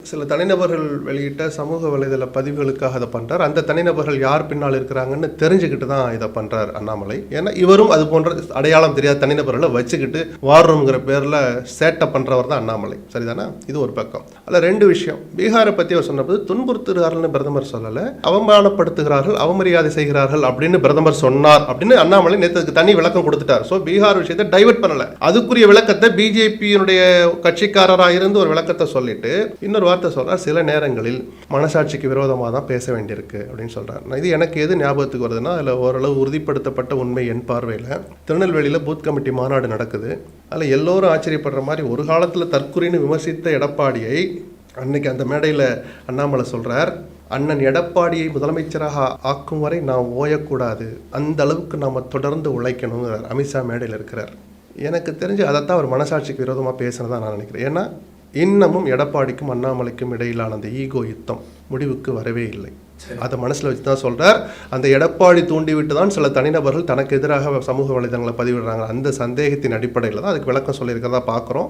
சில தனிநபர்கள் வெளியிட்ட சமூக வலைதள பதிவுகளுக்காக அதை பண்ணுறார். அந்த தனிநபர்கள் யார் பின்னால் இருக்கிறாங்கன்னு தெரிஞ்சுக்கிட்டு தான் இதை பண்ணுறார் அண்ணாமலை. ஏன்னா இவரும் அது போன்ற அடையாளம் தெரியாத தனிநபர்களை வச்சுக்கிட்டு வார்ரூம்ங்கிற பேரில் சேட்டை பண்ணுறவர் தான் அண்ணாமலை. சரிதானா? இது ஒரு பக்கம். அதில் 2 விஷயம். பீகாரை பற்றி அவர் சொன்னபோது துன்புறுத்துகிறார்கள்னு பிரதமர் சொல்லலை, அவமானப்படுத்துகிறார்கள், அவமரியாதை செய்கிறார்கள் அப்படின்னு பிரதமர் சொன்னார் அப்படின்னு அண்ணாமலை நேற்றுக்கு தனி விளக்கம் கொடுத்துட்டார். ஸோ பீகார் விஷயத்தை டைவர்ட் பண்ணலை. அதுக்குரிய விளக்கத்தை பிஜேபியினுடைய கட்சிக்காரராக இருந்து ஒரு விளக்கத்தை சொல்லிட்டு இன்னொரு வார்த்தை சொல்றார், சில நேரங்களில் மனசாட்சிக்கு விரோதமாக தான் பேச வேண்டியிருக்கு அப்படின்னு சொல்றார். இது எனக்கு எது ஞாபகத்துக்கு வருதுன்னா, அதில் ஓரளவு உறுதிப்படுத்தப்பட்ட உண்மை என் பார்வையில் திருநெல்வேலியில் பூத் கமிட்டி மாநாடு நடக்குது. அதில் எல்லோரும் ஆச்சரியப்படுற மாதிரி ஒரு காலத்தில் தற்குறின்னு விமர்சித்த எடப்பாடியை அன்னைக்கு அந்த மேடையில் அண்ணாமலை சொல்றார், அண்ணன் எடப்பாடியை முதலமைச்சராக ஆக்கும் வரை நாம் ஓயக்கூடாது, அந்த அளவுக்கு நாம் தொடர்ந்து உழைக்கணுங்கிறார். அமித்ஷா மேடையில் இருக்கிறார். எனக்கு தெரிஞ்சு அதைத்தான் அவர் மனசாட்சிக்கு விரோதமாக பேசுனதான் நான் நினைக்கிறேன். ஏன்னா இன்னமும் எடப்பாடிக்கும் அண்ணாமலைக்கும் இடையிலான அந்த ஈகோ யுத்தம் முடிவுக்கு வரவே இல்லை. அதை மனசில் வச்சு தான் சொல்கிறார். அந்த எடப்பாடி தூண்டிவிட்டு தான் சில தனிநபர்கள் தனக்கு எதிராக சமூக வலைதளங்களை பதிவிடுறாங்க. அந்த சந்தேகத்தின் அடிப்படையில் தான் அதுக்கு விளக்கம் சொல்லியிருக்கிறதா பார்க்குறோம்.